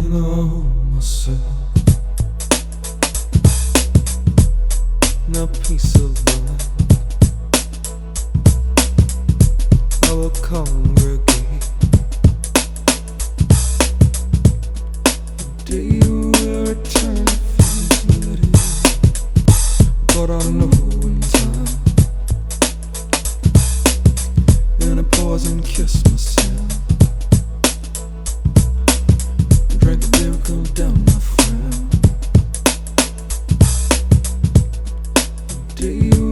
know myself. No peace of mind. I will congregate the day you will return to feeling it. But I know in time, and I pause and kiss myself. Drink the beer, cool down my friend. Do you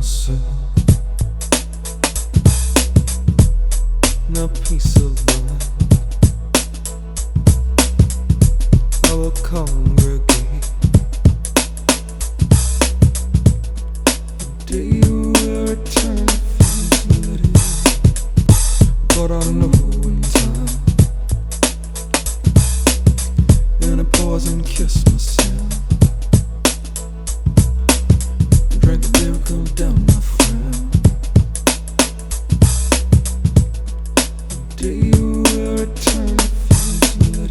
myself. Now peace of mind, I will congregate. Day you will return to it, but I know in time. And I pause and kiss myself. Drink a beer, come down, my friend. Day you will return to it.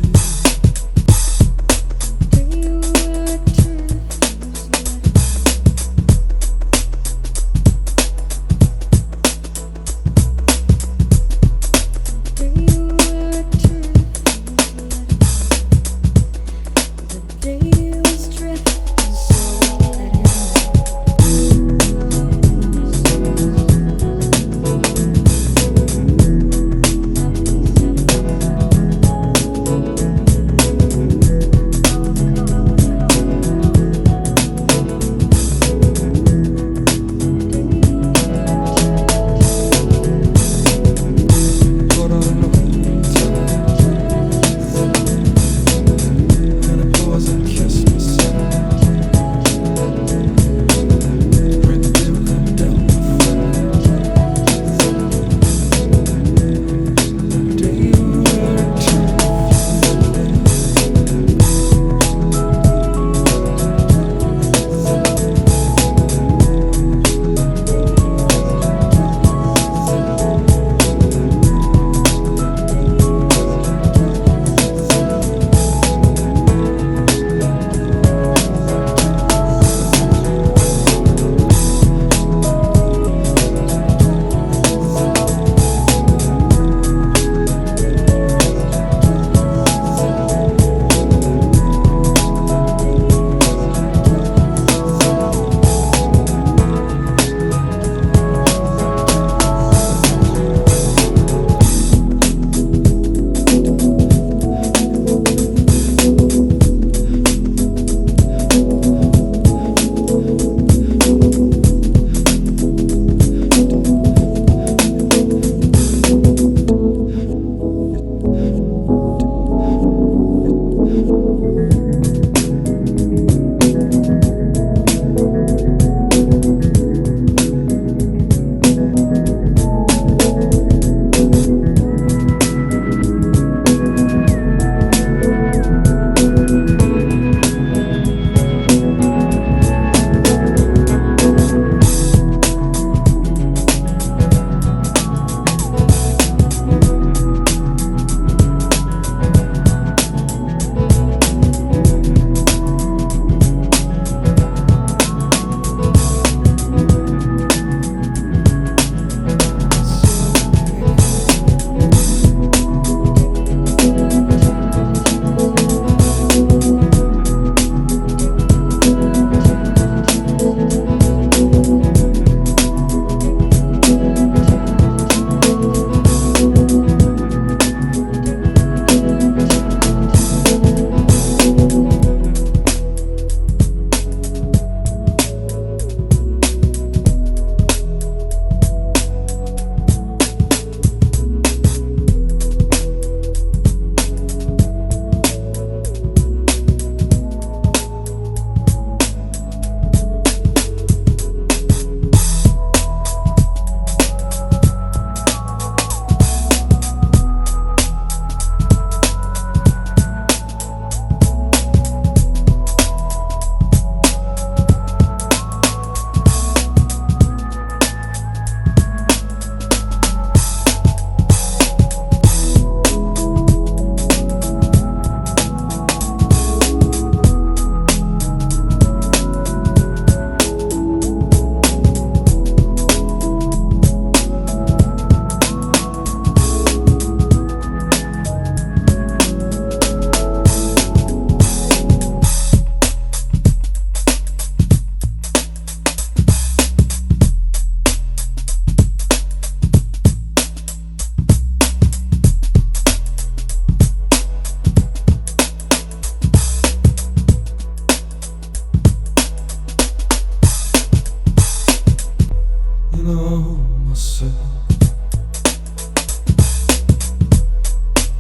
know myself.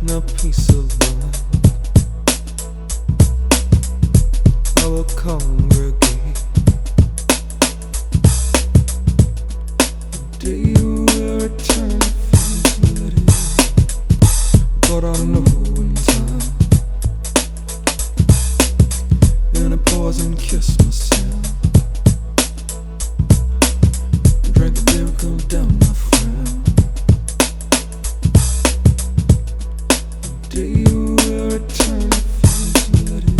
No peace of mind. I will congregate. Do you return feeling? But I know in time. And I pause and kiss myself. Drink a beer, come down my frown. Do you return feeling?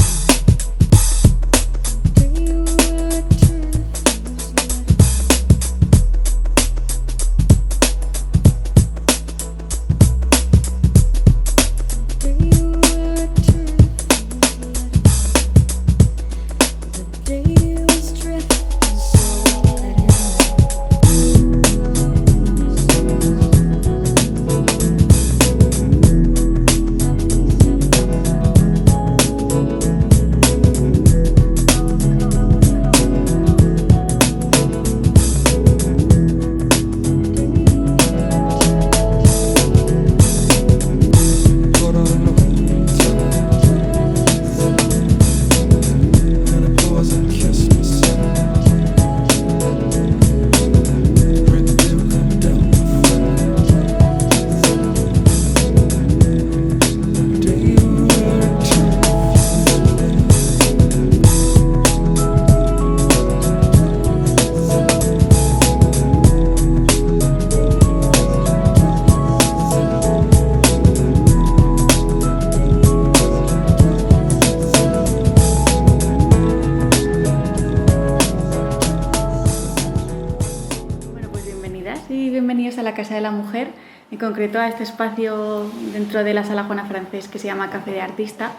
Bienvenidos a la Casa de la Mujer, en concreto a este espacio dentro de la Sala Juana Francés que se llama Café de Artista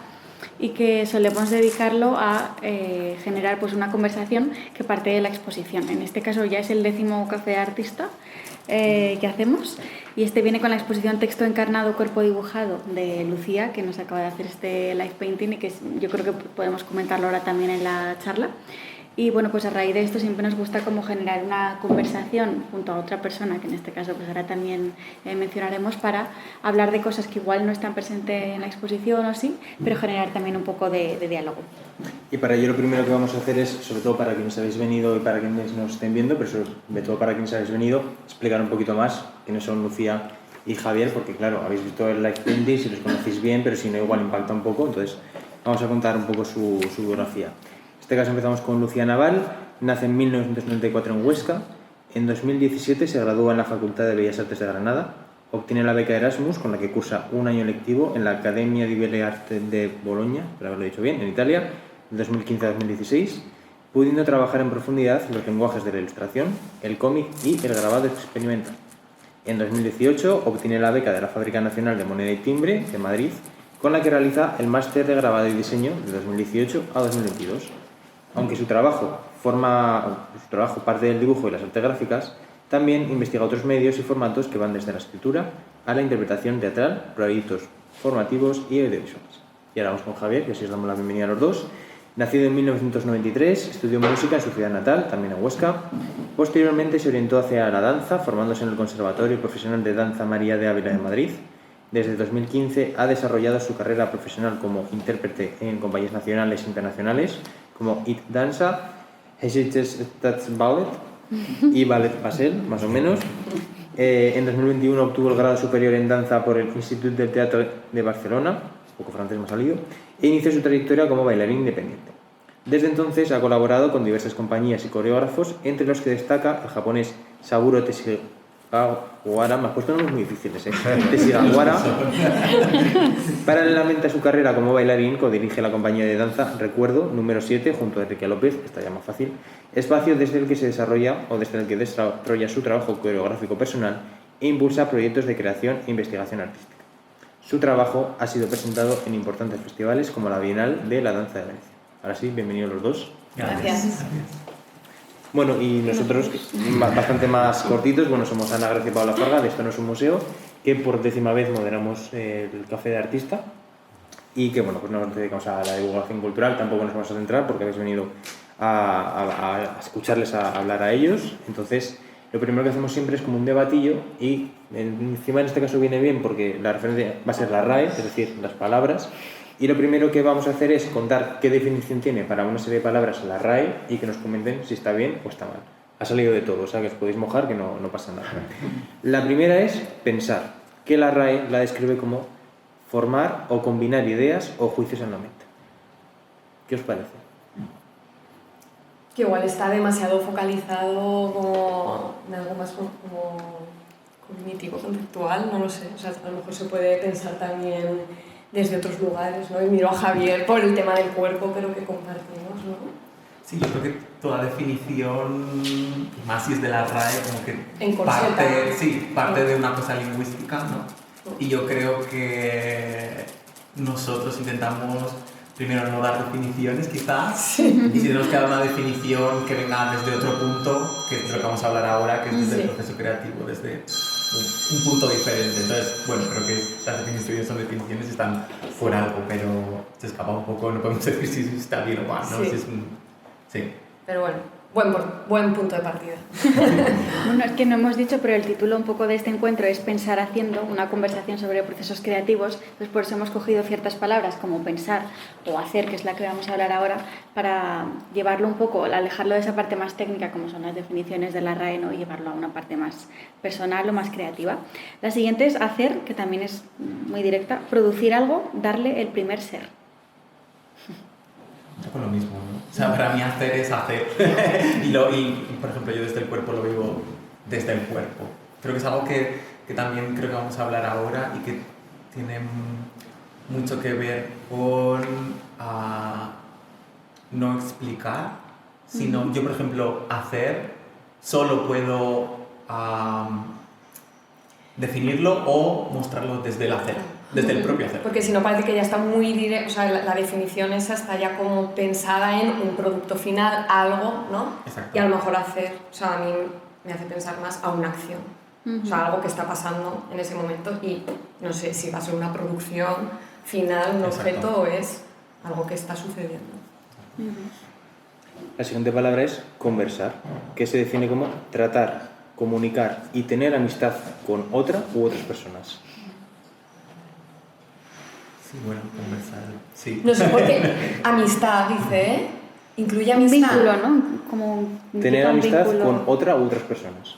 y que solemos dedicarlo a generar pues, una conversación que parte de la exposición. En este caso ya es el 10º Café de Artista que hacemos y este viene con la exposición Texto encarnado, cuerpo dibujado de Lucía, que nos acaba de hacer este live painting y que yo creo que podemos comentarlo ahora también en la charla. Y bueno, pues a raíz de esto siempre nos gusta como generar una conversación junto a otra persona, que en este caso pues ahora también mencionaremos, para hablar de cosas que igual no están presentes en la exposición o sí, pero generar también un poco de diálogo. Y para ello lo primero que vamos a hacer es, sobre todo para quienes habéis venido y para quienes nos estén viendo, pero sobre todo para quienes habéis venido, explicar un poquito más quiénes son Lucía y Javier, porque claro, habéis visto el live painting, si los conocéis bien, pero si no igual impacta un poco, entonces vamos a contar un poco su biografía. En este caso empezamos con Lucía Naval, nace en 1994 en Huesca, en 2017 se gradúa en la Facultad de Bellas Artes de Granada, obtiene la beca Erasmus con la que cursa un año lectivo en la Accademia di Belle Arti de Bologna, por haberlo dicho bien, en Italia, de 2015 a 2016, pudiendo trabajar en profundidad los lenguajes de la ilustración, el cómic y el grabado experimental. En 2018 obtiene la beca de la Fábrica Nacional de Moneda y Timbre de Madrid, con la que realiza el máster de grabado y diseño de 2018 a 2022. Aunque su trabajo parte del dibujo y las artes gráficas, también investiga otros medios y formatos que van desde la escritura a la interpretación teatral, proyectos formativos y audiovisuales. Y ahora vamos con Javier, que así os damos la bienvenida a los dos. Nacido en 1993, estudió música en su ciudad natal, también en Huesca. Posteriormente se orientó hacia la danza, formándose en el Conservatorio Profesional de Danza María de Ávila de Madrid. Desde 2015 ha desarrollado su carrera profesional como intérprete en compañías nacionales e internacionales, como It Danza, Geschichte Ballet y Ballet Basel, más o menos. En 2021 obtuvo el grado superior en danza por el Institut del Teatro de Barcelona, un poco francés me ha salido, e inició su trayectoria como bailarín independiente. Desde entonces ha colaborado con diversas compañías y coreógrafos, entre los que destaca el japonés Saburo Teshigawara, me ha puesto nombres muy difíciles, Teshigawara. Paralelamente a su carrera como bailarín, codirige la compañía de danza Recuerdo, número 7, junto a Enrique López, esta ya más fácil, espacio desde el que desarrolla su trabajo coreográfico personal e impulsa proyectos de creación e investigación artística. Su trabajo ha sido presentado en importantes festivales como la Bienal de la Danza de Venecia. Ahora sí, bienvenidos los dos. Gracias. Bueno, y nosotros, bastante más cortitos, somos Ana Gracia y Paula Farga, de Esto no es un museo, que por 10ª vez moderamos el Café de Artista y que, pues no nos dedicamos a la divulgación cultural, tampoco nos vamos a centrar porque habéis venido a escucharles a hablar a ellos. Entonces, lo primero que hacemos siempre es como un debatillo y encima en este caso viene bien porque la referencia va a ser la RAE, es decir, las palabras, y lo primero que vamos a hacer es contar qué definición tiene para una serie de palabras la RAE y que nos comenten si está bien o está mal. Ha salido de todo, o sea que os podéis mojar, que no pasa nada. La primera es pensar, que la RAE la describe como formar o combinar ideas o juicios en la mente. ¿Qué os parece? Que igual está demasiado focalizado como en algo más como cognitivo, conceptual, no lo sé. O sea, a lo mejor se puede pensar también desde otros lugares, ¿no? Y miro a Javier por el tema del cuerpo, pero que compartimos, ¿no? Sí, yo creo que toda definición, más si es de la RAE, como que Encorseta. parte de una cosa lingüística, ¿no? Y yo creo que nosotros intentamos primero no dar definiciones quizás, y si tenemos que dar una definición que venga desde otro punto, que es de lo que vamos a hablar ahora, que es desde el proceso creativo, desde un punto diferente. Entonces, bueno, creo que las definiciones son definiciones y están por algo, pero se escapa un poco, no podemos decir si está bien o mal, ¿no? Sí. Si es sí. Pero bueno, buen punto de partida. Bueno, es que no hemos dicho, pero el título un poco de este encuentro es Pensar haciendo, una conversación sobre procesos creativos. Entonces, por eso hemos cogido ciertas palabras como pensar o hacer, que es la que vamos a hablar ahora, para llevarlo un poco, alejarlo de esa parte más técnica, como son las definiciones de la RAE, ¿no? Y llevarlo a una parte más personal o más creativa. La siguiente es hacer, que también es muy directa, producir algo, darle el primer ser. Un poco lo mismo, ¿no? O sea, para mí hacer es hacer. y, por ejemplo, yo desde el cuerpo lo vivo desde el cuerpo. Creo que es algo que también creo que vamos a hablar ahora y que tiene mucho que ver con no explicar, sino yo, por ejemplo, hacer, solo puedo definirlo o mostrarlo desde el hacer. Desde el propio hacer. Porque si no parece que ya está muy directo, o sea, la definición esa está ya como pensada en un producto final, algo, ¿no? Exacto. Y a lo mejor hacer, o sea, a mí me hace pensar más a una acción. O sea, algo que está pasando en ese momento y no sé si va a ser una producción final, un objeto o es algo que está sucediendo. La siguiente palabra es conversar, que se define como tratar, comunicar y tener amistad con otra u otras personas. Sí, bueno, conversar, sí. No sé por qué amistad, dice, ¿eh? Incluye amistad. Un vínculo, ¿no? Como Tener un amistad vínculo. con otra u otras personas.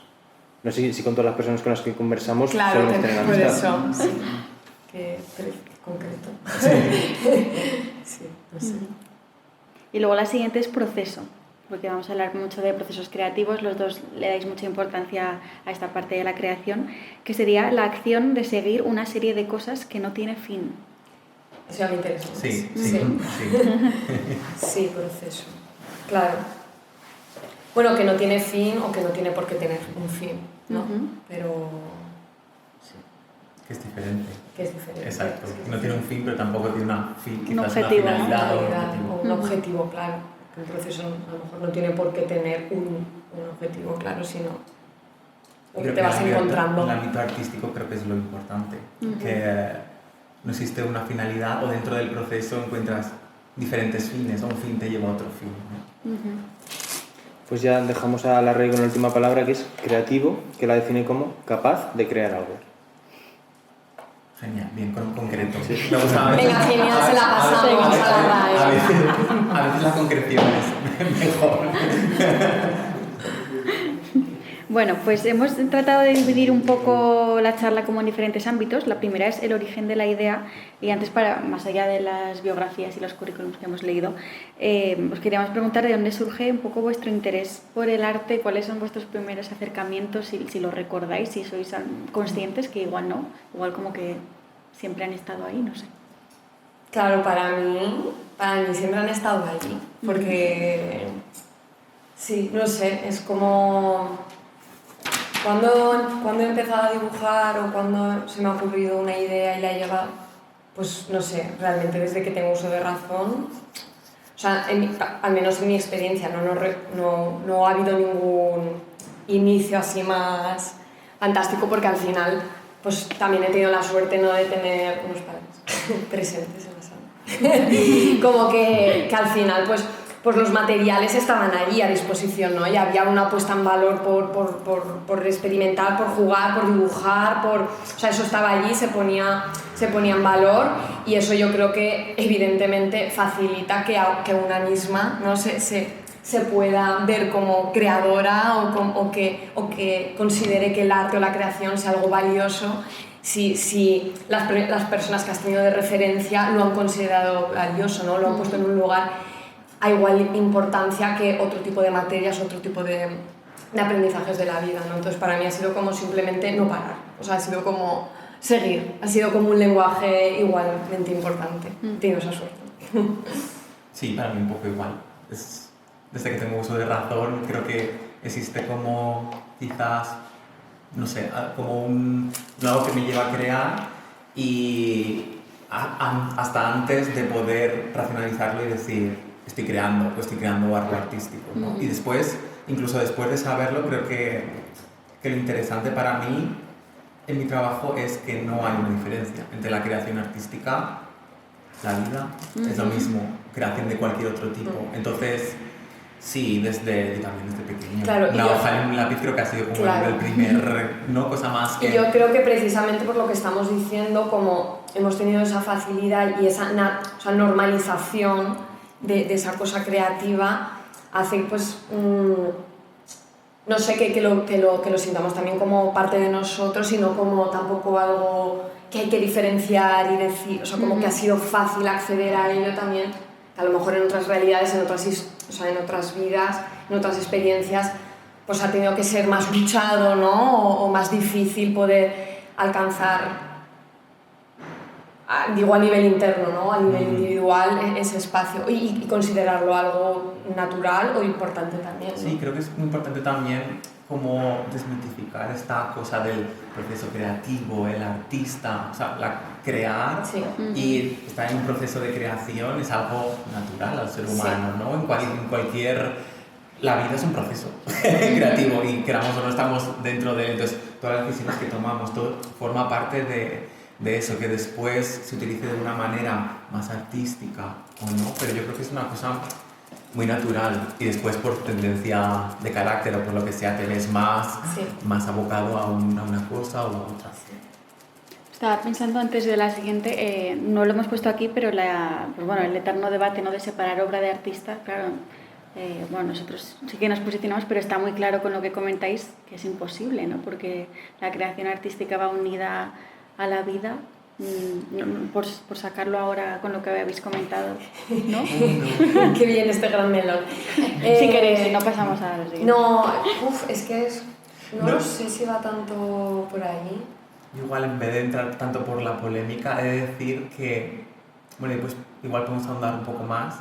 No sé si con todas las personas con las que conversamos Claro, solemos tener por amistad. eso, sí. Que concreto. Sí, no sé. Y luego la siguiente es proceso, porque vamos a hablar mucho de procesos creativos, los dos le dais mucha importancia a esta parte de la creación, que sería la acción de seguir una serie de cosas que no tiene fin. Eso ya me interesa. Sí. Sí, proceso. Claro. Bueno, que no tiene fin o que no tiene por qué tener un fin, ¿no? Pero... sí. Que es diferente. Que es diferente. Exacto. Es que No tiene un fin, pero tampoco tiene una objetivo, ¿no? finalidad o un finalidad objetivo. o un objetivo, claro. El proceso a lo mejor no tiene por qué tener un objetivo claro, sino lo que te vas encontrando. En el ámbito artístico creo que es lo importante, que no existe una finalidad o dentro del proceso encuentras diferentes fines o un fin te lleva a otro fin, ¿no? Pues ya dejamos a la RAE con la última palabra, que es creativo, que la define como capaz de crear algo. Genial, bien, concreto. Sí. Me gusta, Venga, genial, se la pasamos a la RAE. A veces la concreción es mejor. Bueno, pues hemos tratado de dividir un poco la charla como en diferentes ámbitos. La primera es el origen de la idea y antes, más allá de las biografías y los currículums que hemos leído, os queríamos preguntar de dónde surge un poco vuestro interés por el arte, cuáles son vuestros primeros acercamientos, si lo recordáis, si sois conscientes, que igual no, igual como que siempre han estado ahí, no sé. Claro, para mí siempre han estado allí, porque sí, no sé, es como cuando he empezado a dibujar o cuando se me ha ocurrido una idea y la he llevado, pues no sé, realmente desde que tengo uso de razón, o sea, al menos en mi experiencia no ha habido ningún inicio así más fantástico, porque al final pues también he tenido la suerte, ¿no?, de tener unos padres presentes en la sala. Como que al final pues pues los materiales estaban allí a disposición, ¿no? Y había una puesta en valor por experimentar, por jugar, por dibujar, o sea, eso estaba allí, se ponía en valor, y eso yo creo que evidentemente facilita que una misma, ¿no? se pueda ver como creadora o que considere que el arte o la creación sea algo valioso si las personas que has tenido de referencia lo han considerado valioso, ¿no? Lo han puesto en un lugar a igual importancia que otro tipo de materias, otro tipo de aprendizajes de la vida, ¿no? Entonces para mí ha sido como simplemente no parar, o sea, ha sido como seguir, ha sido como un lenguaje igualmente importante. Tengo esa suerte. Sí, para mí un poco igual. Desde que tengo uso de razón, creo que existe como quizás, no sé, como algo que me lleva a crear, y hasta antes de poder racionalizarlo y decir estoy creando algo artístico, ¿no? Y después, incluso después de saberlo, creo que lo interesante para mí en mi trabajo es que no hay una diferencia entre la creación artística, la vida, es lo mismo, creación de cualquier otro tipo. Entonces, sí, también desde pequeño. Claro, la hoja en un lápiz creo que ha sido como el primer, ¿no? Cosa más que... Y yo creo que precisamente por lo que estamos diciendo, como hemos tenido esa facilidad y esa normalización de esa cosa creativa, hace pues no sé, que lo sintamos también como parte de nosotros y no como tampoco algo que hay que diferenciar y decir, o sea, como que ha sido fácil acceder a ello también, que a lo mejor en otras realidades, en otras vidas, en otras experiencias, pues ha tenido que ser más luchado, ¿no? O más difícil poder alcanzar, digo a nivel interno, ¿no? A nivel individual, ese espacio y considerarlo algo natural o importante también, ¿no? Sí, creo que es muy importante también como desmitificar esta cosa del proceso creativo, el artista, o sea, crear y estar en un proceso de creación es algo natural al ser humano, ¿no? En cualquier... La vida es un proceso creativo y queramos o no estamos dentro de él, entonces todas las decisiones que tomamos, todo forma parte de eso, que después se utilice de una manera más artística o no, pero yo creo que es una cosa muy natural, y después por tendencia de carácter o por lo que sea te ves más abocado a una cosa o a otra. Estaba pensando antes de la siguiente, no lo hemos puesto aquí, pero pues bueno, el eterno debate, ¿no?, de separar obra de artista, claro. Bueno, nosotros sí que nos posicionamos, pero está muy claro con lo que comentáis que es imposible, ¿no? Porque la creación artística va unida a la vida, por sacarlo ahora con lo que habéis comentado, ¿no? Qué bien este gran melón. Si queréis, si no pasamos a los siguientes. No, es que no sé si va tanto por ahí. Igual en vez de entrar tanto por la polémica, he de decir que, bueno, pues igual podemos ahondar un poco más,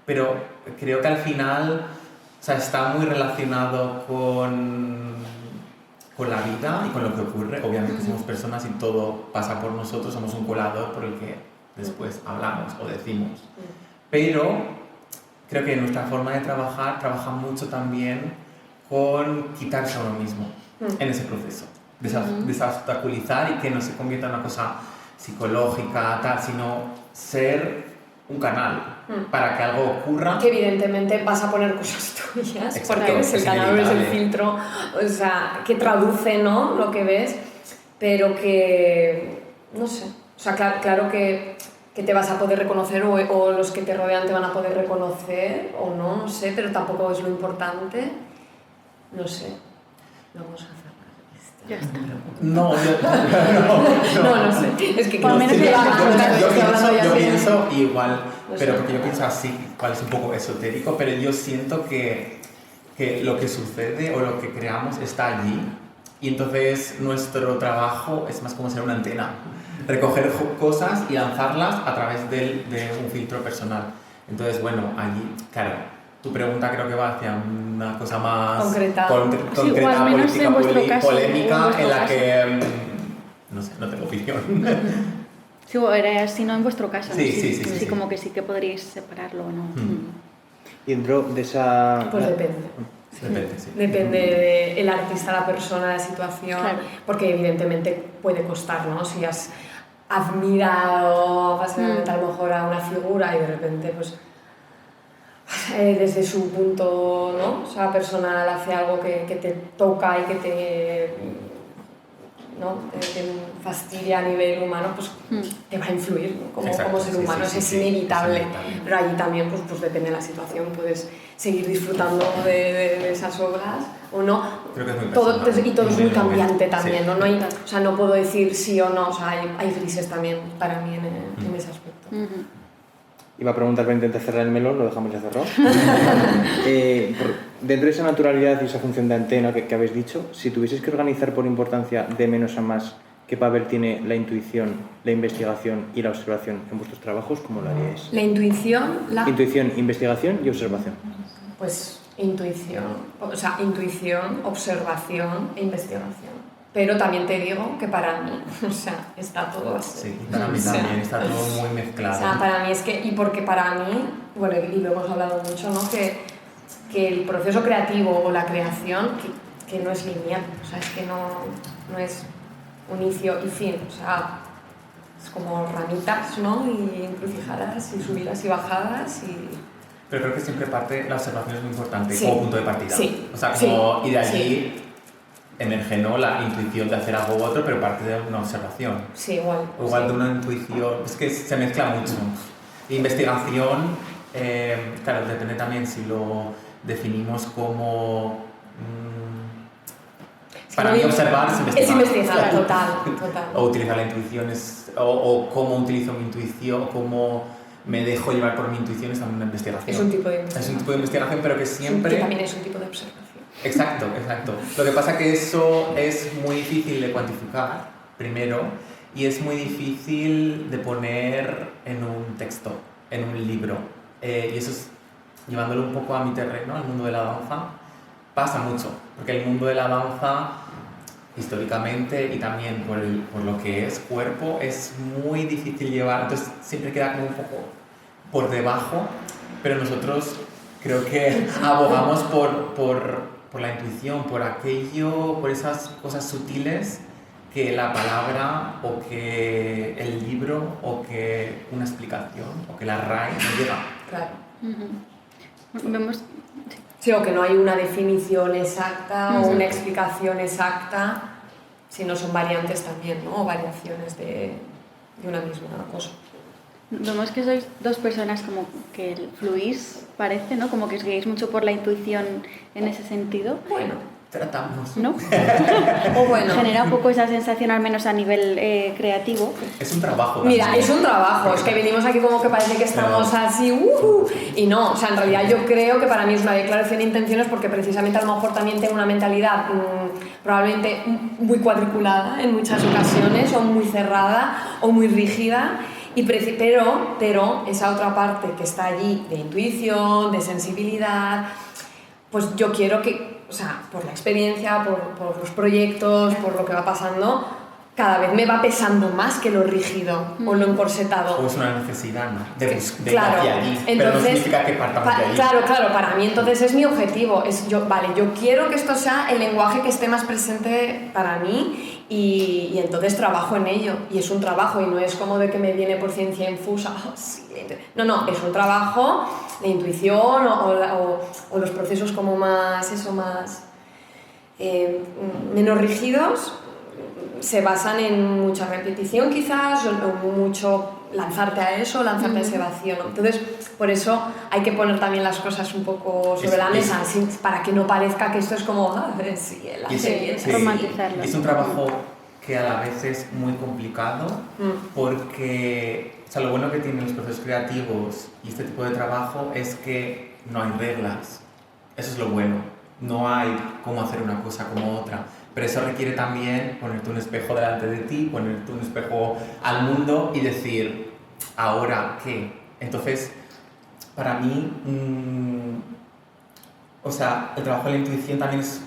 pero creo que al final, o sea, está muy relacionado con la vida y con lo que ocurre. Obviamente somos personas y todo pasa por nosotros, somos un colador por el que después hablamos o decimos. Pero creo que nuestra forma de trabaja mucho también con quitarse a uno mismo en ese proceso, desobstaculizar y que no se convierta en una cosa psicológica, tal, sino ser un canal para que algo ocurra. Que evidentemente vas a poner cosas tuyas. Exacto, porque eres el canal, eres el inevitable. filtro, o sea, que traduce, ¿no?, lo que ves, pero que, no sé, o sea, claro que te vas a poder reconocer o los que te rodean te van a poder reconocer o no sé, pero tampoco es lo importante, no sé, vamos a hacer. Ya está. No, No sé. Es que Por lo menos yo pienso igual, pero porque yo pienso así, igual es un poco esotérico, pero yo siento que lo que sucede o lo que creamos está allí, y entonces nuestro trabajo es más como ser una antena, recoger cosas y lanzarlas a través de un filtro personal. Entonces, bueno, allí, claro, tu pregunta creo que va hacia una cosa más concreta, concreta, al menos en vuestro caso, polémica, en la caso. que, no sé, no tengo opinión. Sí, era así, no en vuestro caso, ¿no? Sí. Como que sí que podríais separarlo, ¿no? Y dentro de esa... Pues depende. Depende, sí. Depende del artista, la persona, la situación, Claro. porque evidentemente puede costar, ¿no? Si has admirado apasionadamente a lo mejor a una figura y de repente pues desde su punto, ¿no? O sea, personal hace algo que te toca y que te, ¿no? te fastidia a nivel humano, pues te va a influir, ¿no? Como ser humano, es inevitable. Pero allí también pues depende de la situación, puedes seguir disfrutando de esas obras o no. Creo que es muy Todo, personal. y todo es muy cambiante también, Sí. ¿no? O sea, no puedo decir sí o no, o sea, hay grises también para mí en ese aspecto. Iba a preguntar para intentar cerrar el melón, lo dejamos ya cerrado. Dentro de esa naturalidad y esa función de antena que habéis dicho, si tuvieseis que organizar por importancia de menos a más, ¿qué papel tiene la intuición, la investigación y la observación en vuestros trabajos? ¿Cómo lo haríais? La intuición, Intuición, investigación y observación. Pues intuición, o sea, intuición, observación e investigación. Pero también te digo que para mí, o sea, está todo así. Sí, para mí también está todo muy mezclado. O sea, para mí es que, y porque para mí, bueno, y lo hemos hablado mucho, ¿no? Que el proceso creativo o la creación, que no es lineal, o sea, es que no es un inicio y fin, o sea, es como ramitas, ¿no? Y encrucijadas y subidas y bajadas y... Pero creo que siempre la observación es muy importante Sí. como punto de partida. Sí. O sea, Sí. y de allí Sí. emerge, ¿no? La intuición de hacer algo u otro, pero parte de una observación. Sí, igual. O igual sí. de una intuición, es que se mezcla mucho. Investigación, claro, depende también si lo definimos como... para mí observar es investigar. Es investigar, total. O utilizar la intuición, o cómo utilizo mi intuición, o cómo me dejo llevar por mi intuición, es también una investigación. Es un tipo de investigación. Es un tipo de investigación, pero que siempre... Que también es un tipo de observación. Exacto. Lo que pasa es que eso es muy difícil de cuantificar, primero, y es muy difícil de poner en un texto, en un libro. Y eso es, llevándolo un poco a mi terreno, al mundo de la danza, pasa mucho, porque el mundo de la danza, históricamente y también por lo que es cuerpo, es muy difícil llevar, entonces siempre queda como un poco por debajo, pero nosotros creo que abogamos por la intuición, por aquello, por esas cosas sutiles que la palabra o que el libro o que una explicación o que la RAE no llega. Claro. Vemos... Sí, o que no hay una definición exacta o una explicación exacta, sino son variantes también, ¿no? O variaciones de una misma cosa. Vemos que sois dos personas como que fluís, parece, ¿no? Como que os guiáis mucho por la intuición en ese sentido, Bueno, Tratamos. ¿no? o bueno. Genera un poco esa sensación, al menos a nivel creativo. Es un trabajo. Mira, también. es un trabajo, es que venimos aquí como que parece que estamos así, y no, o sea, en realidad yo creo que para mí es una declaración de intenciones porque precisamente a lo mejor también tengo una mentalidad probablemente muy cuadriculada en muchas ocasiones, o muy cerrada, o muy rígida, pero esa otra parte que está allí de intuición, de sensibilidad, pues yo quiero que, o sea, por la experiencia, por los proyectos, por lo que va pasando, cada vez me va pesando más que lo rígido o lo encorsetado. O es una necesidad, ¿no? De ir Claro, hacia allí, pero no entonces, significa que partamos de allí. Claro, para mí entonces es mi objetivo, yo quiero que esto sea el lenguaje que esté más presente para mí y entonces trabajo en ello, y es un trabajo y no es como de que me viene por ciencia infusa, no, es un trabajo de intuición o los procesos como más, menos rígidos, se basan en mucha repetición quizás, o mucho lanzarte a eso, lanzarte a ese vacío, ¿no? Entonces, por eso hay que poner también las cosas un poco sobre la mesa, para que no parezca que esto es como, romantizarlo. Es un trabajo que a la vez es muy complicado, porque, o sea, lo bueno que tienen los procesos creativos y este tipo de trabajo es que no hay reglas. Eso es lo bueno. No hay cómo hacer una cosa como otra. Pero eso requiere también ponerte un espejo delante de ti, ponerte un espejo al mundo y decir, ¿ahora qué? Entonces, para mí, o sea, el trabajo de la intuición también es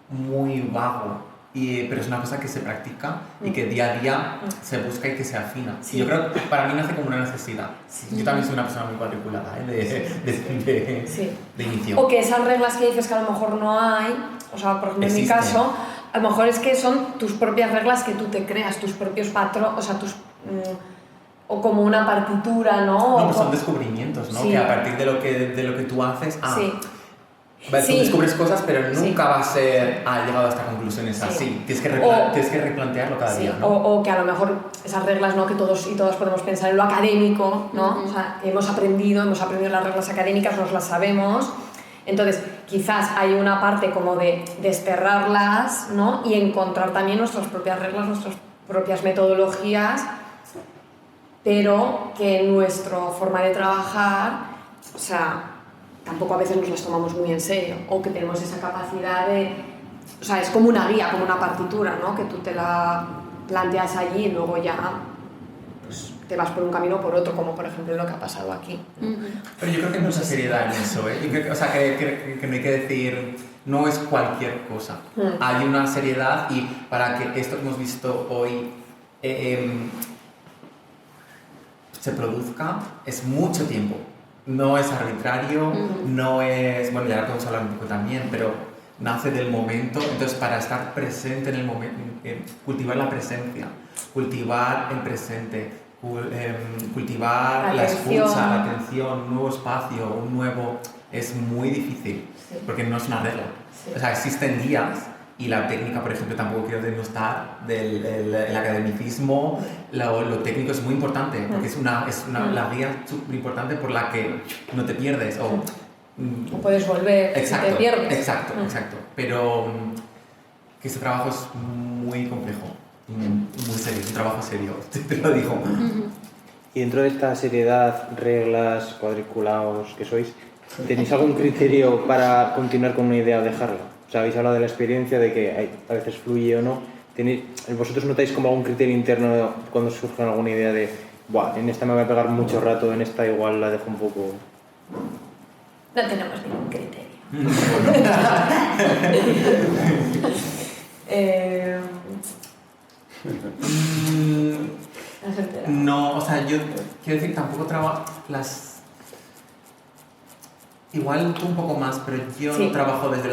muy vago, pero es una cosa que se practica y que día a día se busca y que se afina. Sí. Y yo creo que para mí nace como una necesidad. Yo también soy una persona muy cuadriculada, de inicio. O que esas reglas que dices que a lo mejor no hay, o sea, por ejemplo en mi Existen. caso, a lo mejor es que son tus propias reglas que tú te creas, tus propios patrones, o sea, o como una partitura, ¿no? No, pues son descubrimientos, ¿no? Sí. Que a partir de lo que tú haces, Sí. vale, tú Sí. descubres cosas, pero Sí. nunca va a ser, he llegado a esta conclusión, es Sí. así. Tienes que, O- tienes que replantearlo cada Sí, día, ¿no? o que a lo mejor esas reglas, ¿no? Que todos y todas podemos pensar en lo académico, ¿no? O sea, que hemos aprendido las reglas académicas, nos las sabemos. Entonces, quizás hay una parte como de desterrarlas, ¿no? Y encontrar también nuestras propias reglas, nuestras propias metodologías, pero que nuestra forma de trabajar, o sea, tampoco a veces nos las tomamos muy en serio, o que tenemos esa capacidad de... O sea, es como una guía, como una partitura, ¿no? Que tú te la planteas allí y luego ya pues, te vas por un camino o por otro, como por ejemplo lo que ha pasado aquí. Pero yo creo que hay mucha seriedad en eso, ¿eh? Yo creo que, o sea, que no hay que decir, no es cualquier cosa. Hay una seriedad y para que esto que hemos visto hoy se produzca es mucho tiempo. No es arbitrario, no es... Bueno, ya podemos hablar un poco también, pero nace del momento. Entonces, para estar presente en el momento, cultivar la presencia, cultivar el presente, cultivar la escucha, la atención, un nuevo espacio, un nuevo... Es muy difícil, porque no es una regla. Sí. O sea, existen guías y la técnica, por ejemplo, tampoco quiero denostar el academicismo. Lo técnico es muy importante, porque es la guía súper importante por la que no te pierdes. O puedes volver exacto, si te pierdes. Exacto. Pero que ese trabajo es muy complejo, muy serio, es un trabajo serio, te lo digo. Y dentro de esta seriedad, reglas, cuadriculados que sois, ¿tenéis algún criterio para continuar con una idea o dejarla? O sea, habéis hablado de la experiencia, de que a veces fluye o no. ¿Vosotros notáis como algún criterio interno cuando surge alguna idea de buah, en esta me voy a pegar mucho rato, en esta igual la dejo un poco...? No tenemos ningún criterio. ¿Has enterado? No, o sea, yo quiero decir, tampoco trabajo igual tú un poco más, pero yo Sí. no trabajo desde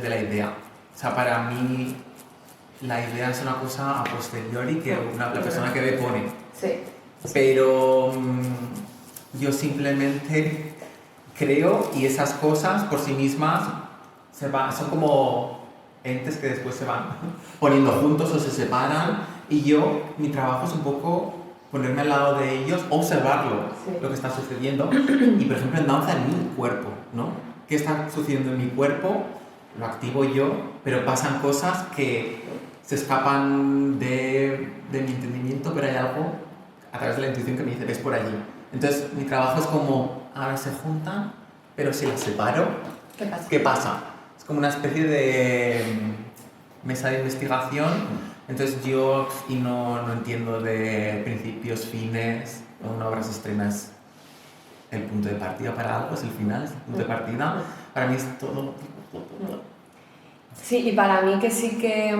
la idea. O sea, para mí la idea es una cosa a posteriori que la persona que ve pone. Sí. Pero yo simplemente creo y esas cosas por sí mismas son como entes que después se van poniendo juntos o se separan y mi trabajo es un poco ponerme al lado de ellos, observarlo, lo que está sucediendo y por ejemplo en danza en mi cuerpo, ¿no? ¿Qué está sucediendo en mi cuerpo? Lo activo yo, pero pasan cosas que se escapan de mi entendimiento, pero hay algo a través de la intuición que me dice, ves por allí. Entonces mi trabajo es como, ahora se juntan, pero si las separo, ¿qué pasa? Es como una especie de mesa de investigación. Entonces yo no entiendo de principios, fines. Una obra se estrena es el punto de partida para algo, es el final, es el punto de partida. Para mí es todo. Sí, y para mí que sí que...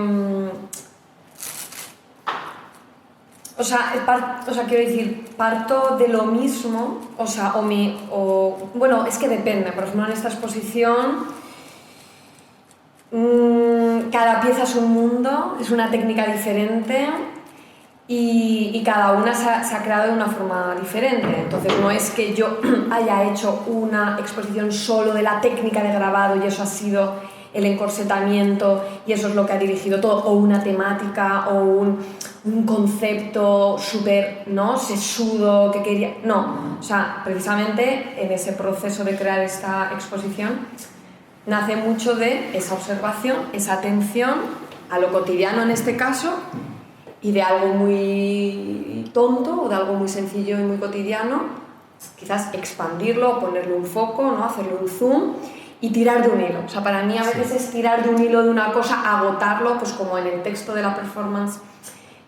O sea, quiero decir, parto de lo mismo, bueno, es que depende. Por ejemplo, en esta exposición... cada pieza es un mundo, es una técnica diferente y cada una se ha creado de una forma diferente. Entonces no es que yo haya hecho una exposición solo de la técnica de grabado y eso ha sido el encorsetamiento y eso es lo que ha dirigido todo, o una temática o un concepto súper, ¿no?, sesudo que quería... No, o sea, precisamente en ese proceso de crear esta exposición nace mucho de esa observación, esa atención a lo cotidiano en este caso y de algo muy tonto o de algo muy sencillo y muy cotidiano, quizás expandirlo, ponerle un foco, ¿no?, hacerle un zoom y tirar de un hilo. O sea, para mí a veces es tirar de un hilo de una cosa, agotarlo, pues como en el texto de la performance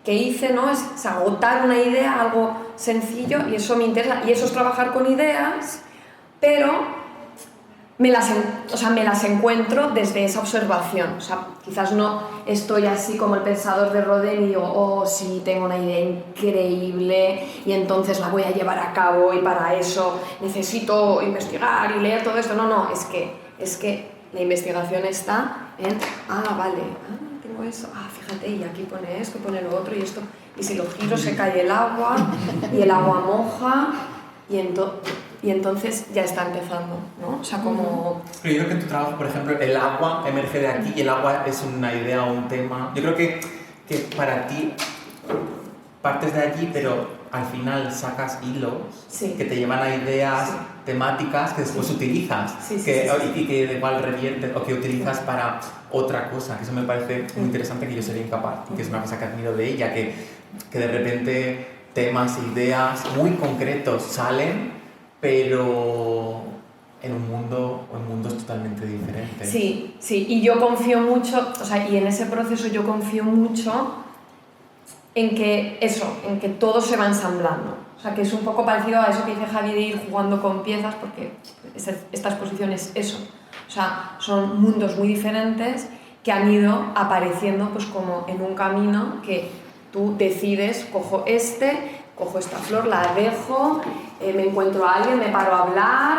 que hice, ¿no?, es agotar una idea, algo sencillo, y eso me interesa, y eso es trabajar con ideas, pero me las encuentro desde esa observación. O sea, quizás no estoy así como el pensador de Rodin y digo, oh, sí, tengo una idea increíble y entonces la voy a llevar a cabo y para eso necesito investigar y leer todo esto. No, es que la investigación está en, vale, tengo pongo eso, fíjate, y aquí pone esto, pone lo otro y esto, y si lo giro se cae el agua y el agua moja y entonces ya está empezando, ¿no? O sea, como... Pero yo creo que en tu trabajo, por ejemplo, el agua emerge de aquí y el agua es una idea o un tema. Yo creo que para ti partes de allí, pero al final sacas hilos que te llevan a ideas temáticas que después utilizas y que igual reviertes o que utilizas para otra cosa, que eso me parece muy interesante, que yo sería incapaz y que es una cosa que admiro de ella, que de repente temas e ideas muy concretos salen, pero en un mundo o en mundos totalmente diferentes. Sí, y yo confío mucho, o sea, y en ese proceso yo confío mucho en que todo se va ensamblando. O sea, que es un poco parecido a eso que dice Javi de ir jugando con piezas, porque esta exposición es eso. O sea, son mundos muy diferentes que han ido apareciendo pues como en un camino que tú decides, cojo esta flor, la dejo, me encuentro a alguien, me paro a hablar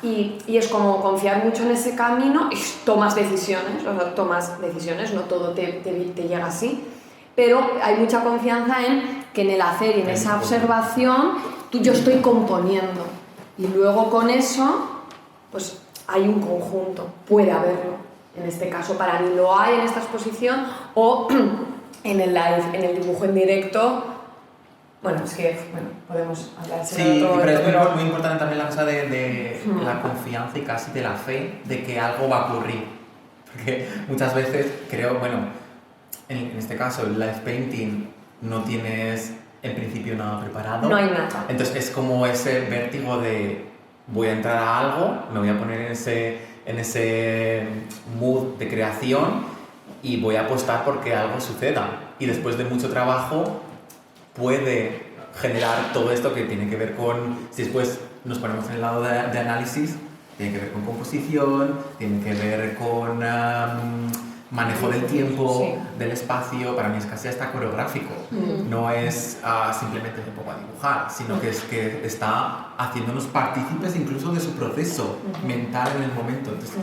y es como confiar mucho en ese camino y tomas decisiones, no todo te llega así. Pero hay mucha confianza en que en el hacer y en esa observación yo estoy componiendo y luego con eso pues hay un conjunto, puede haberlo, en este caso para mí lo hay en esta exposición o en el live, en el dibujo en directo. Bueno, es que podemos hablar de otro, pero es muy importante también la cosa de la confianza y casi de la fe de que algo va a ocurrir, porque muchas veces creo, en este caso, el live painting, no tienes en principio nada preparado. No hay nada. Entonces es como ese vértigo de voy a entrar a algo, me voy a poner en ese mood de creación y voy a apostar porque algo suceda. Y después de mucho trabajo puede generar todo esto que tiene que ver con, si después nos ponemos en el lado de análisis, tiene que ver con composición, tiene que ver con... manejo del tiempo, del espacio, para mí es casi hasta coreográfico. No es simplemente me pongo a dibujar, sino que es que está haciéndonos partícipes incluso de su proceso mental en el momento. Entonces,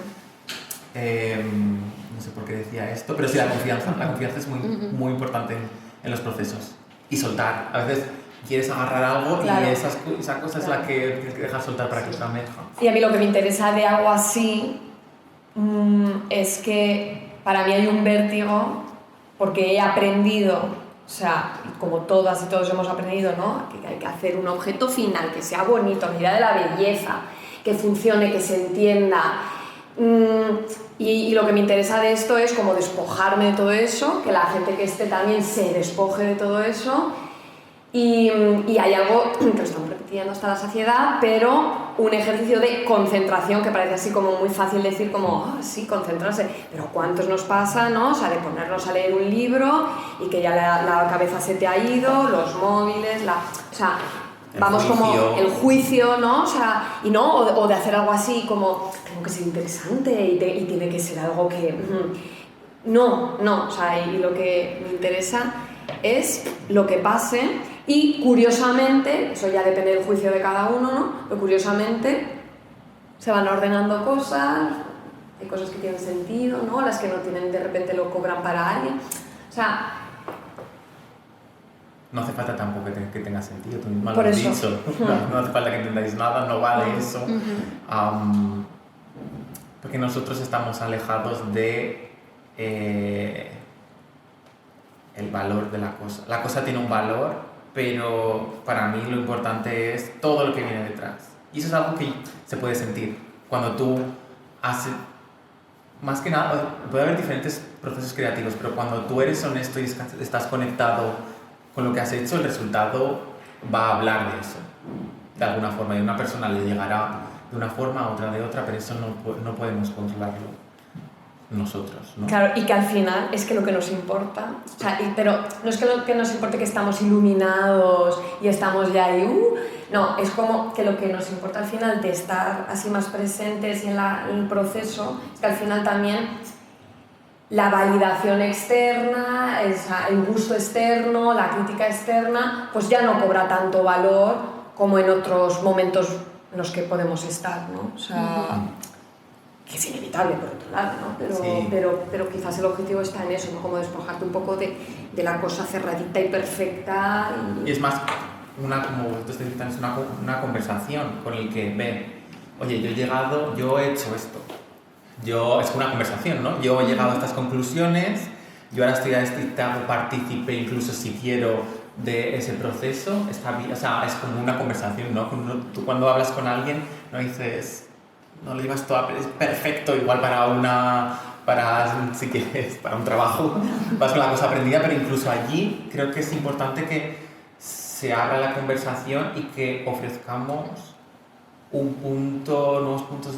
no sé por qué decía esto, pero sí, la confianza es muy importante en los procesos. Y soltar. A veces quieres agarrar algo y esa cosa es la que tienes que dejar soltar para que se emerja. Y a mí lo que me interesa de algo así es que para mí hay un vértigo porque he aprendido, o sea, como todas y todos hemos aprendido, ¿no? Que hay que hacer un objeto final, que sea bonito, a medida de la belleza, que funcione, que se entienda. Y lo que me interesa de esto es como despojarme de todo eso, que la gente que esté también se despoje de todo eso. Y hay algo que lo estamos repitiendo hasta la saciedad, pero un ejercicio de concentración que parece así como muy fácil decir como, sí, concentrarse, pero ¿cuántos nos pasa, no? O sea, de ponernos a leer un libro y que ya la cabeza se te ha ido, los móviles, o sea, vamos como el juicio, ¿no? O sea, y no, o de hacer algo así como, tengo que ser interesante y tiene que ser algo que... No, o sea, y lo que me interesa es lo que pase y curiosamente, eso ya depende del juicio de cada uno, ¿no? Pero curiosamente se van ordenando cosas, hay cosas que tienen sentido, ¿no? Las que no tienen de repente lo cobran para alguien, o sea... No hace falta tampoco que tenga sentido, tú misma lo has dicho, no hace falta que entendáis nada, no vale eso, porque nosotros estamos alejados de el valor de la cosa. La cosa tiene un valor, pero para mí lo importante es todo lo que viene detrás. Y eso es algo que se puede sentir cuando tú haces, más que nada, puede haber diferentes procesos creativos, pero cuando tú eres honesto y estás conectado con lo que has hecho, el resultado va a hablar de eso, de alguna forma, y a una persona le llegará de una forma, a otra de otra, pero eso no podemos controlarlo nosotros, ¿no? Claro, y que al final es que lo que nos importa, o sea, pero no es que lo que nos importe que estamos iluminados y estamos ya ahí, no, es como que lo que nos importa al final de estar así más presentes y en el proceso, es que al final también la validación externa, el gusto externo, la crítica externa, pues ya no cobra tanto valor como en otros momentos en los que podemos estar, ¿no? O sea... que es inevitable por otro lado, ¿no? Sí. Pero quizás el objetivo está en eso, ¿no? Como despojarte un poco de la cosa cerradita y perfecta. Y es más, como vosotros decís, es una conversación con el que ven, oye, yo he llegado, yo he hecho esto. Es una conversación, ¿no? Yo he llegado a estas conclusiones, yo ahora estoy a este, te hago partícipe, incluso si quiero, de ese proceso. Está bien, o sea, es como una conversación, ¿no? Tú cuando hablas con alguien no dices, no le llevas todo, es perfecto, igual si quieres, para un trabajo, vas con la cosa aprendida, pero incluso allí creo que es importante que se abra la conversación y que ofrezcamos nuevos puntos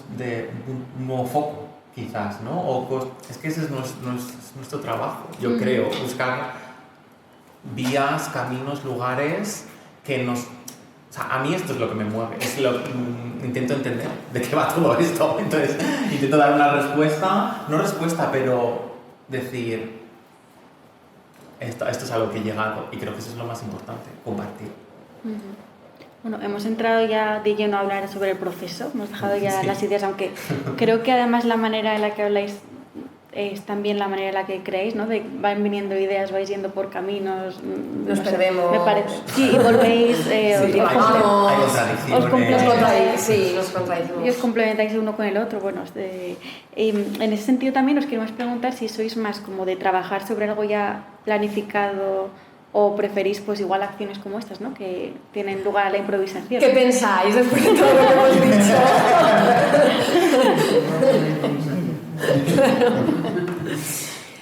un nuevo foco, quizás, ¿no? Es que ese es nuestro trabajo, yo creo, buscar vías, caminos, lugares que nos... O sea, a mí esto es lo que me mueve, intento entender de qué va todo esto, entonces intento dar una respuesta, no respuesta, pero decir, esto es algo que he llegado, y creo que eso es lo más importante, compartir. Bueno, hemos entrado ya de lleno a hablar sobre el proceso, hemos dejado ya Sí. las ideas, aunque creo que además la manera en la que habláis es también la manera en la que creéis, ¿no? Van viniendo ideas, vais yendo por caminos, Nos no sé, perdemos. me parece. Sí, y volvéis, Sí, Hay os contradicciones. nos contradicimos. y os complementáis uno con el otro. Bueno, en ese sentido también os queremos preguntar si sois más como de trabajar sobre algo ya planificado o preferís pues igual acciones como estas, ¿no? Que tienen lugar a la improvisación. ¿Qué pensáis después de todo lo que hemos dicho?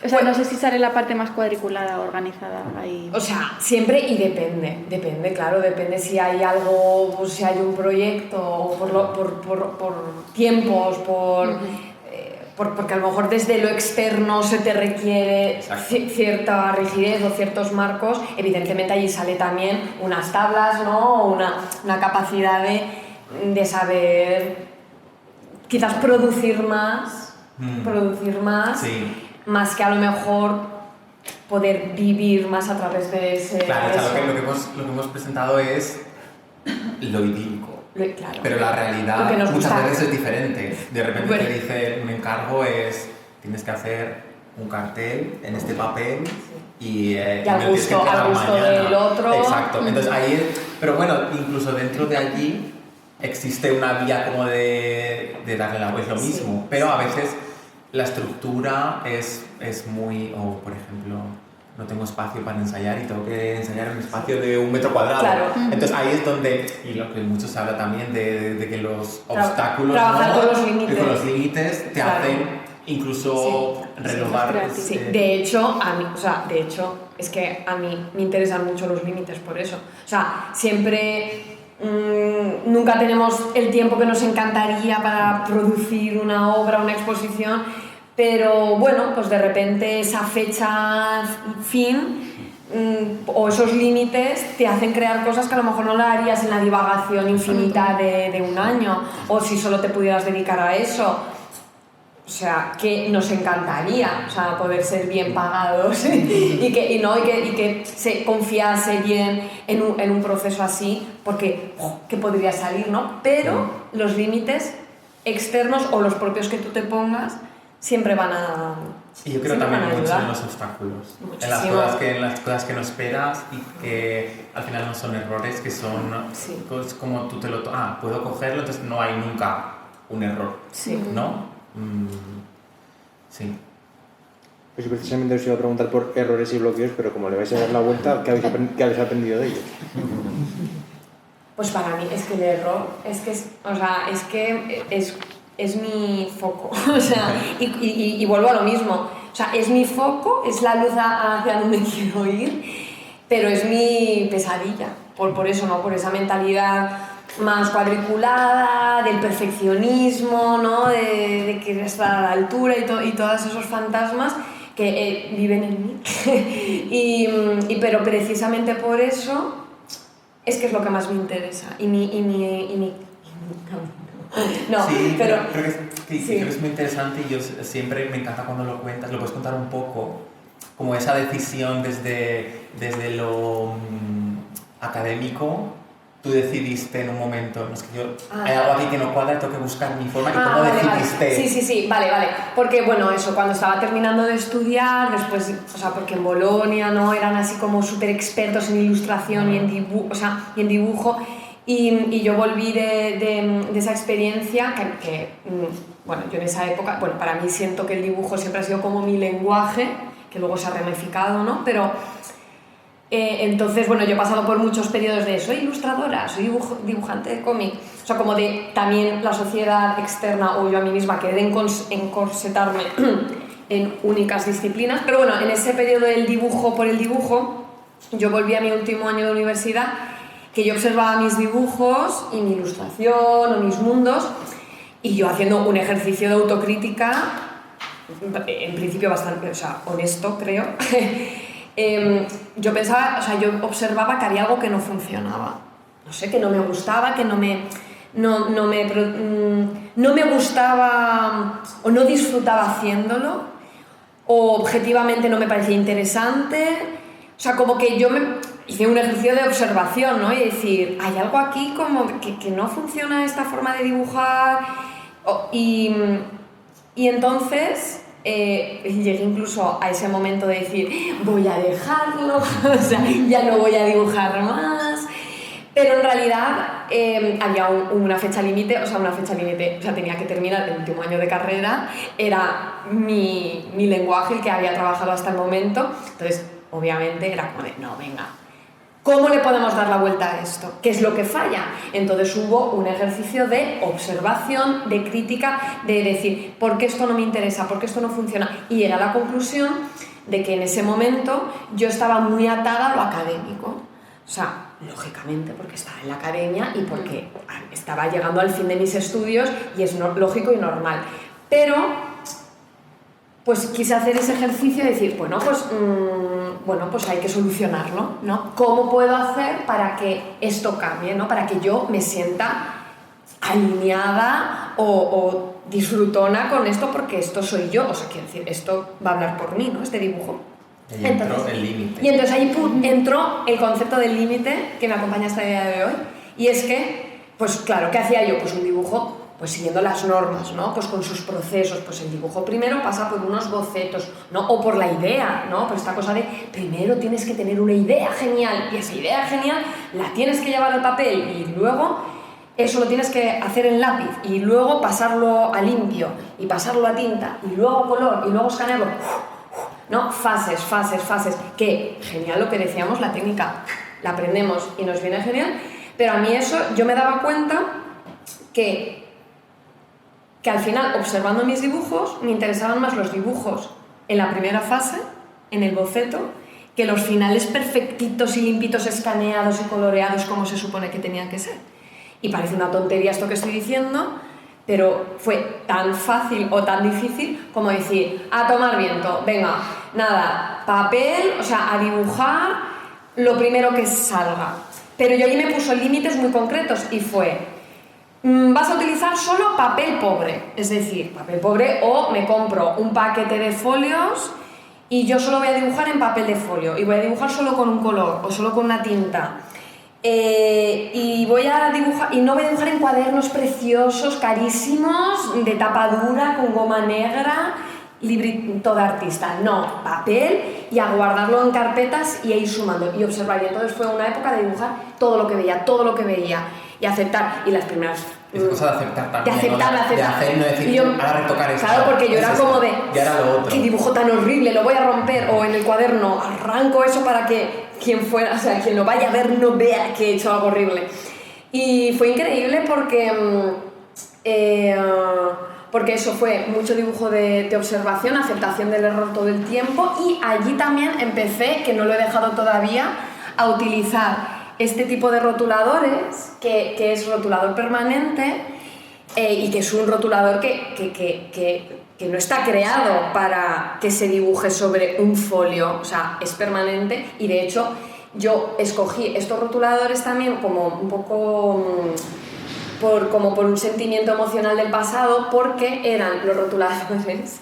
O sea, no sé si sale la parte más cuadriculada, organizada ahí. O sea, siempre y depende, claro, depende si hay algo, pues, si hay un proyecto, o por tiempos, porque a lo mejor desde lo externo se te requiere cierta rigidez o ciertos marcos. Evidentemente allí sale también unas tablas, ¿no? Una capacidad de saber quizás producir más, Sí. más que a lo mejor poder vivir más a través de ese... Claro, o sea, eso. lo que hemos presentado es lo idílico. Claro. Pero la Lo que realidad nos muchas gusta. veces es diferente. De repente Bueno. te dice un encargo tienes que hacer un cartel en este papel y me lo al tienes que gusto entregar mañana. del otro. Exacto. Entonces pero bueno, incluso dentro de allí existe una vía como de darle la vuelta, lo mismo. Pero a veces la estructura es muy... O, por ejemplo, no tengo espacio para ensayar y tengo que ensayar en un espacio de 1 metro cuadrado. Claro. Entonces ahí es donde, y lo que mucho se habla también de que los obstáculos, trabajar ¿no? con los límites. Que con los límites te Claro. hacen incluso renovar. Sí, de hecho, es que a mí me interesan mucho los límites por eso. O sea, siempre... nunca tenemos el tiempo que nos encantaría para producir una obra, una exposición, pero bueno, pues de repente esa fecha fin o esos límites te hacen crear cosas que a lo mejor no la harías en la divagación infinita de un año, o si solo te pudieras dedicar a eso. O sea, que nos encantaría, o sea, poder ser bien pagados y que se confiase bien en un proceso así, porque que podría salir, ¿no? Pero los límites externos o los propios que tú te pongas siempre van a... Y yo creo siempre también van a mucho ayudar. en los obstáculos, Muchísimo. en las cosas que no esperas y que al final no son errores, que son Sí. cosas como tú te lo... puedo cogerlo, entonces no hay nunca un error, Sí. ¿no? Sí. Pues precisamente os iba a preguntar por errores y bloqueos, pero como le vais a dar la vuelta, ¿qué habéis aprendido de ellos? Pues para mí es que el error es mi foco, o sea, y vuelvo a lo mismo, o sea, es mi foco, es la luz hacia donde quiero ir, pero es mi pesadilla, por eso, ¿no? Por esa mentalidad más cuadriculada, del perfeccionismo, ¿no? De querer estar a la altura y todos esos fantasmas que viven en mí, pero precisamente por eso es que es lo que más me interesa y mi no, Sí, pero creo que sí. es muy interesante y yo siempre me encanta cuando lo cuentas, lo puedes contar un poco, como esa decisión desde lo académico tú decidiste en un momento, no es que yo, hay algo aquí que no cuadra, tengo que buscar mi forma, y cómo vale, decidiste? Vale. Sí, vale. Porque bueno, eso, cuando estaba terminando de estudiar, después, o sea, porque en Bolonia, ¿no? Eran así como súper expertos en ilustración y en dibujo, y yo volví de esa experiencia bueno, yo en esa época, bueno, para mí siento que el dibujo siempre ha sido como mi lenguaje, que luego se ha ramificado, ¿no? Pero entonces, bueno, yo he pasado por muchos periodos de soy ilustradora, soy dibujante de cómic, o sea, como de también la sociedad externa o yo a mí misma querer encorsetarme en únicas disciplinas, pero bueno, en ese periodo del dibujo por el dibujo, yo volví a mi último año de universidad, que yo observaba mis dibujos y mi ilustración o mis mundos, y yo haciendo un ejercicio de autocrítica, en principio bastante, o sea, honesto, creo. Yo pensaba, o sea, yo observaba que había algo que no funcionaba. No sé, que no me gustaba, que no me gustaba o no disfrutaba haciéndolo, o objetivamente no me parecía interesante. O sea, como que yo hice un ejercicio de observación, ¿no? Y decir, hay algo aquí como que no funciona esta forma de dibujar. Y entonces llegué incluso a ese momento de decir, voy a dejarlo, o sea, ya no voy a dibujar más. Pero en realidad había una fecha límite, o sea, tenía que terminar el último año de carrera, era mi lenguaje el que había trabajado hasta el momento, entonces obviamente era como de, no, venga, ¿cómo le podemos dar la vuelta a esto? ¿Qué es lo que falla? Entonces hubo un ejercicio de observación, de crítica, de decir, ¿por qué esto no me interesa? ¿Por qué esto no funciona? Y llegué a la conclusión de que en ese momento yo estaba muy atada a lo académico. O sea, lógicamente, porque estaba en la academia y porque estaba llegando al fin de mis estudios y es lógico y normal. Pero, pues quise hacer ese ejercicio de decir, bueno, pues hay que solucionarlo, ¿no? ¿Cómo puedo hacer para que esto cambie, ¿no? Para que yo me sienta alineada o disfrutona con esto, porque esto soy yo, o sea, quiero decir, esto va a hablar por mí, ¿no? Este dibujo. Y entró el límite. Y entonces ahí entró el concepto del límite que me acompaña hasta el día de hoy. Y es que, pues claro, ¿qué hacía yo? Pues un dibujo, pues siguiendo las normas, ¿no? Pues con sus procesos. Pues el dibujo primero pasa por unos bocetos, ¿no? O por la idea, ¿no? Pues esta cosa de primero tienes que tener una idea genial, y esa idea genial la tienes que llevar al papel, y luego eso lo tienes que hacer en lápiz, y luego pasarlo a limpio, y pasarlo a tinta, y luego a color, y luego escanearlo. ¿No? Fases, que genial lo que decíamos, la técnica la aprendemos y nos viene genial, pero a mí eso, yo me daba cuenta que al final, observando mis dibujos, me interesaban más los dibujos en la primera fase, en el boceto, que los finales perfectitos y limpitos, escaneados y coloreados como se supone que tenían que ser. Y parece una tontería esto que estoy diciendo, pero fue tan fácil o tan difícil como decir, a tomar viento, venga, nada, papel, o sea, a dibujar lo primero que salga. Pero yo allí me puso límites muy concretos y fue, vas a utilizar solo papel pobre, es decir, papel pobre, o me compro un paquete de folios y yo solo voy a dibujar en papel de folio y voy a dibujar solo con un color o solo con una tinta. Y voy a dibujar, y no voy a dibujar en cuadernos preciosos, carísimos, de tapa dura, con goma negra, librito de artista. No, papel, y a guardarlo en carpetas y a ir sumando y observar. Y entonces fue una época de dibujar todo lo que veía y aceptar. Y las primeras... Es cosa de aceptar también, de aceptar. De hacer, no decir, yo, ahora retocar esto. Claro, porque yo era como de... Ya era lo otro. ¿Qué dibujo tan horrible? Lo voy a romper. O en el cuaderno arranco eso para que quien fuera, o sea, quien lo vaya a ver no vea que he hecho algo horrible. Y fue increíble porque eso fue mucho dibujo de observación, aceptación del error todo el tiempo, y allí también empecé, que no lo he dejado todavía, a utilizar este tipo de rotuladores, que es rotulador permanente, y que es un rotulador que no está creado para que se dibuje sobre un folio, o sea, es permanente, y de hecho yo escogí estos rotuladores también como un poco como por un sentimiento emocional del pasado, porque eran los rotuladores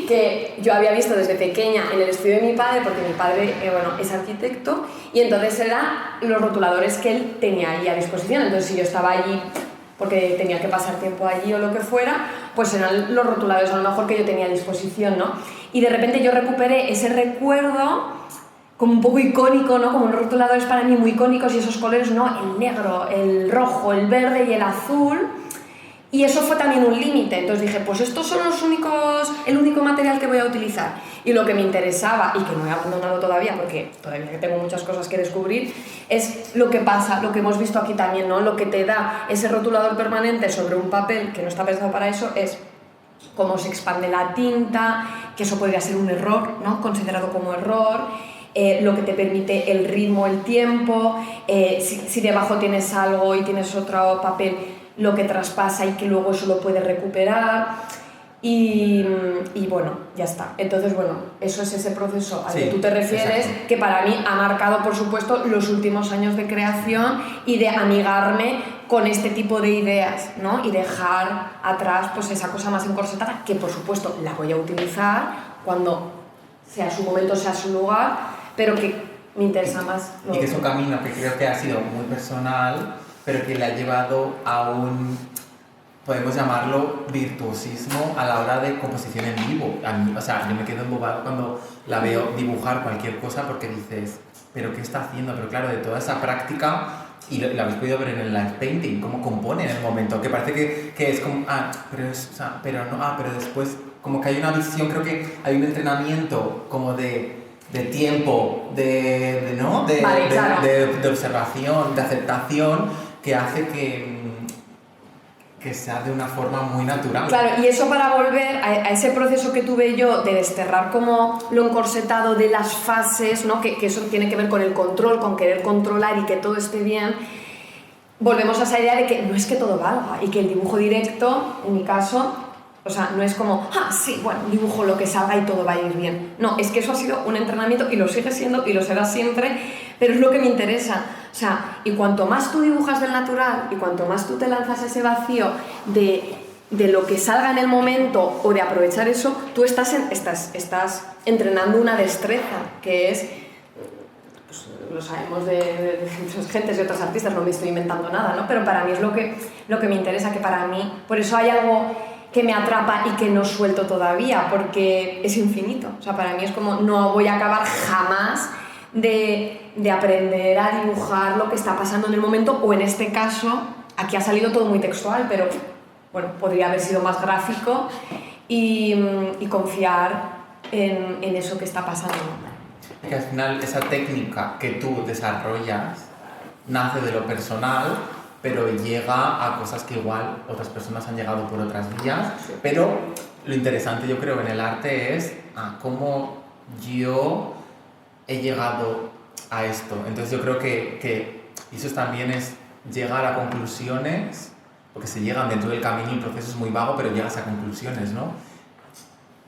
que yo había visto desde pequeña en el estudio de mi padre, porque mi padre es arquitecto, y entonces eran los rotuladores que él tenía ahí a disposición. Entonces si yo estaba allí porque tenía que pasar tiempo allí o lo que fuera, pues eran los rotuladores a lo mejor que yo tenía a disposición, ¿no? Y de repente yo recuperé ese recuerdo como un poco icónico, ¿no? Como unos rotuladores para mí muy icónicos, y esos colores, ¿no? El negro, el rojo, el verde y el azul. Y eso fue también un límite. Entonces dije, pues estos son el único material que voy a utilizar. Y lo que me interesaba, y que no he abandonado todavía, porque todavía tengo muchas cosas que descubrir, es lo que pasa, lo que hemos visto aquí también, ¿no? Lo que te da ese rotulador permanente sobre un papel que no está pensado para eso es cómo se expande la tinta, que eso podría ser un error, ¿no? Considerado como error. Lo que te permite el ritmo, el tiempo, si debajo tienes algo y tienes otro papel, lo que traspasa y que luego eso lo puedes recuperar, y bueno, ya está. Entonces, bueno, eso es ese proceso al que tú te refieres, exacto, que para mí ha marcado, por supuesto, los últimos años de creación y de amigarme con este tipo de ideas, ¿no? Y dejar atrás pues esa cosa más encorsetada, que por supuesto la voy a utilizar cuando sea su momento, sea su lugar, pero que me interesa más. Y que es un camino que creo que ha sido muy personal, pero que le ha llevado a un, podemos llamarlo, virtuosismo a la hora de composición en vivo. A mí, o sea, yo me quedo embobado cuando la veo dibujar cualquier cosa, porque dices, ¿pero qué está haciendo? Pero claro, de toda esa práctica, y lo habéis podido ver en el live painting, cómo compone en el momento, que parece que es como, pero después, como que hay una visión, creo que hay un entrenamiento como de tiempo, vale, claro, de observación, de aceptación, que hace que sea de una forma muy natural. Claro, y eso para volver a ese proceso que tuve yo de desterrar como lo encorsetado de las fases, ¿no? Que eso tiene que ver con el control, con querer controlar y que todo esté bien, volvemos a esa idea de que no es que todo valga y que el dibujo directo, en mi caso, o sea, no es como, sí, bueno, dibujo lo que salga y todo va a ir bien. No, es que eso ha sido un entrenamiento y lo sigue siendo y lo será siempre, pero es lo que me interesa. O sea, y cuanto más tú dibujas del natural y cuanto más tú te lanzas ese vacío de lo que salga en el momento o de aprovechar eso, tú estás entrenando una destreza que es, pues, lo sabemos de otras gentes y otros artistas, no me estoy inventando nada, ¿no? Pero para mí es lo que me interesa, que para mí, por eso hay algo que me atrapa y que no suelto todavía, porque es infinito. O sea, para mí es como, no voy a acabar jamás de aprender a dibujar lo que está pasando en el momento, o en este caso, aquí ha salido todo muy textual, pero bueno, podría haber sido más gráfico, y confiar en eso que está pasando. Y que al final esa técnica que tú desarrollas nace de lo personal, pero llega a cosas que igual otras personas han llegado por otras vías. Pero lo interesante, yo creo, en el arte es cómo yo he llegado a esto. Entonces yo creo que eso también es llegar a conclusiones, porque se llegan dentro del camino y el proceso es muy vago, pero llegas a conclusiones, ¿no?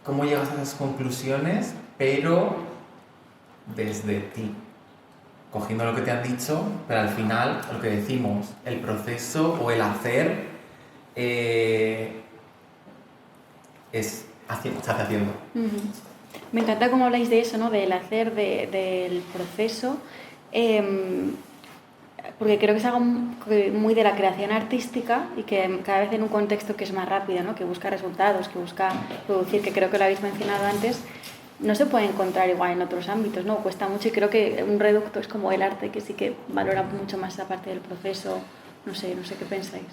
¿Cómo llegas a esas conclusiones, pero desde ti? Cogiendo lo que te han dicho, pero al final, lo que decimos, el proceso o el hacer se hace haciendo. Me encanta cómo habláis de eso, ¿no? Del hacer, del proceso, porque creo que es algo muy de la creación artística y que cada vez en un contexto que es más rápido, ¿no? Que busca resultados, que busca producir, que creo que lo habéis mencionado antes, no se puede encontrar igual en otros ámbitos, ¿no? Cuesta mucho, y creo que un reducto es como el arte, que sí que valora mucho más esa parte del proceso. No sé qué pensáis.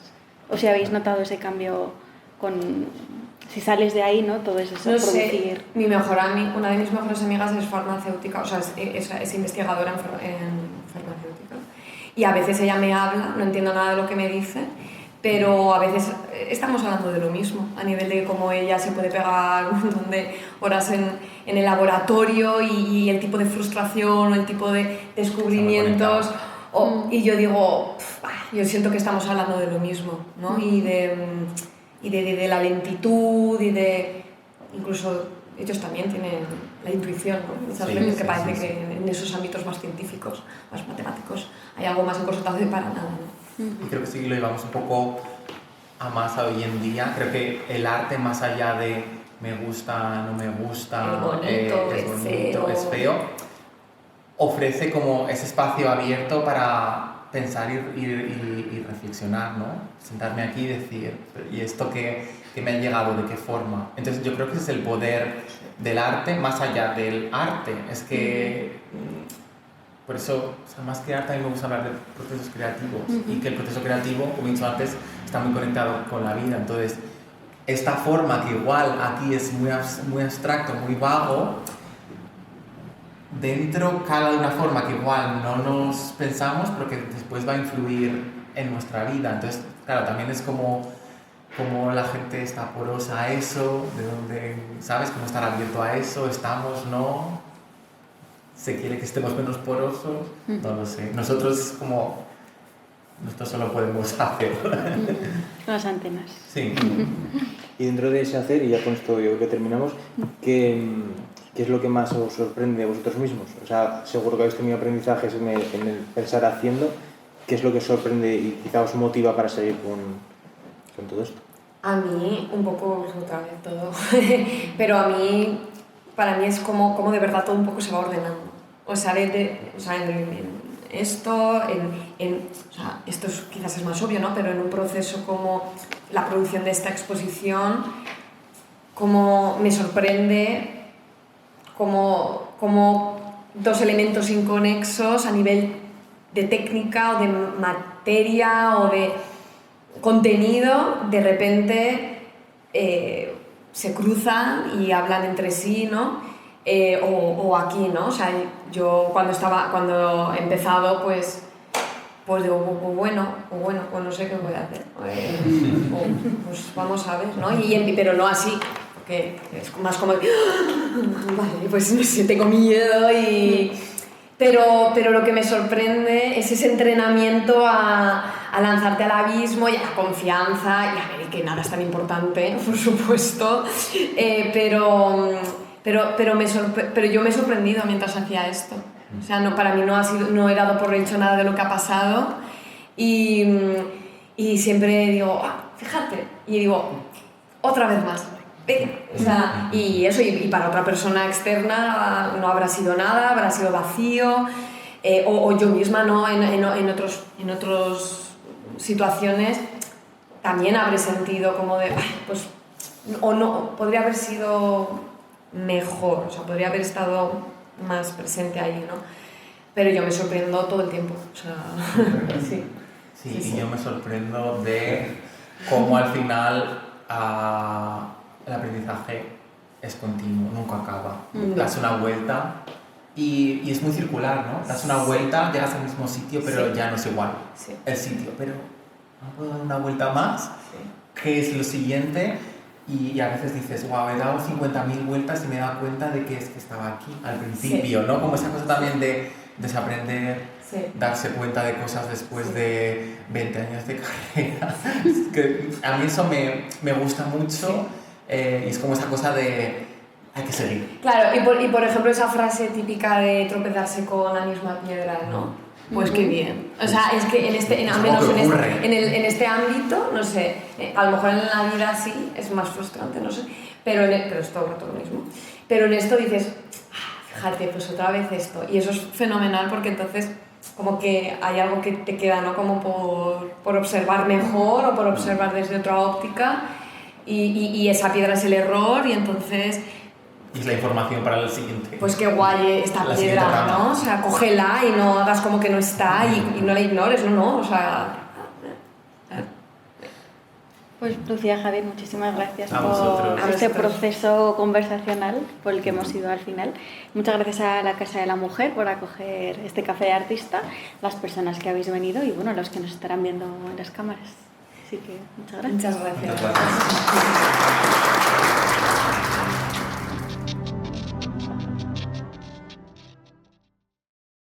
O si habéis notado ese cambio si sales de ahí, ¿no? Todo eso, no producir. Sé, una de mis mejores amigas es farmacéutica, o sea, es investigadora en farmacéutica. Y a veces ella me habla, no entiendo nada de lo que me dice, pero a veces estamos hablando de lo mismo, a nivel de cómo ella se puede pegar un montón de horas en el laboratorio y el tipo de frustración o el tipo de descubrimientos. Y yo digo, yo siento que estamos hablando de lo mismo, ¿no? Y de la lentitud y de... Incluso ellos también tienen la intuición, ¿no? Muchas veces que parece que en esos ámbitos más científicos, más matemáticos, hay algo más encorsetado y para nada, ¿no? Y creo que sí lo llevamos un poco a más hoy en día. Creo que el arte, más allá de me gusta, no me gusta, Es bonito, es feo, ofrece como ese espacio abierto para pensar y reflexionar, ¿no? Sentarme aquí y decir, ¿y esto que me ha llegado? ¿De qué forma? Entonces yo creo que ese es el poder del arte, más allá del arte. Es que, por eso, o sea, más que arte, a mí me gusta hablar de procesos creativos. Y que el proceso creativo, como he dicho antes, está muy conectado con la vida. Entonces, esta forma que igual aquí es muy abstracto, muy vago, dentro cala de una forma que igual no nos pensamos, pero que después va a influir en nuestra vida. Entonces, claro, también es como la gente está porosa a eso, de dónde, ¿sabes? Cómo estar abierto a eso, estamos, no, se quiere que estemos menos porosos, no lo sé. Nosotros solo podemos hacer. Las antenas. Sí. Y dentro de ese hacer, y ya con esto yo creo que terminamos, ¿qué es lo que más os sorprende de vosotros mismos? O sea, seguro que habéis tenido aprendizajes en el pensar haciendo. ¿Qué es lo que os sorprende y quizá os motiva para seguir con todo esto? A mí, un poco otra vez todo, pero para mí es como de verdad todo un poco se va ordenando. O sea, esto quizás es más obvio, ¿no? Pero en un proceso como la producción de esta exposición, como me sorprende como dos elementos inconexos a nivel de técnica o de materia o de contenido, de repente se cruzan y hablan entre sí, ¿no? O aquí, ¿no? O sea, yo cuando he empezado, pues digo, bueno, pues no sé qué voy a hacer. Pues vamos a ver, ¿no? Pero no así, porque es más como, vale, pues no sé, tengo miedo Pero lo que me sorprende es ese entrenamiento a lanzarte al abismo y a la confianza, y a ver, que nada es tan importante, por supuesto, pero yo me he sorprendido mientras hacía esto. O sea, para mí no he dado por hecho nada de lo que ha pasado, y siempre digo, fíjate, y digo, otra vez más. O sea, y eso, y para otra persona externa no habrá sido nada, habrá sido vacío, o yo misma, ¿no? en otras situaciones también habré sentido como de, pues, o no, podría haber sido mejor, o sea, podría haber estado más presente ahí, ¿no? Pero yo me sorprendo todo el tiempo, o sea, sí. Y yo me sorprendo de cómo al final el aprendizaje es continuo, nunca acaba. Das una vuelta y es muy circular, ¿no? Das una vuelta, llegas al mismo sitio, pero ya no es igual el sitio. Pero ¿no puedo dar una vuelta más? ¿Qué es lo siguiente? Y a veces dices, wow, he dado 50.000 vueltas y me he dado cuenta de que es que estaba aquí al principio, ¿no? Como esa cosa también de desaprender, darse cuenta de cosas después de 20 años de carrera. Que a mí eso me gusta mucho. Y es como esa cosa de hay que seguir. Claro, y por ejemplo esa frase típica de tropezarse con la misma piedra, ¿no? Pues qué bien. O sea, es que al menos en este ámbito, no sé, a lo mejor en la vida sí es más frustrante, no sé, pero es todo el rato lo mismo. Pero en esto dices, fíjate, pues otra vez esto. Y eso es fenomenal porque entonces como que hay algo que te queda, ¿no? Como por observar mejor o por observar desde otra óptica. Y esa piedra es el error y entonces... Y es la información para el siguiente. Pues qué guay esta piedra, ¿no? O sea, cógela y no hagas como que no está y no la ignores, no, o sea... Pues Lucía, Javier, muchísimas gracias por este proceso conversacional por el que hemos ido al final. Muchas gracias a la Casa de la Mujer por acoger este café de artista, las personas que habéis venido y bueno, los que nos estarán viendo en las cámaras. Así que muchas gracias. Muchas gracias. Muchas gracias.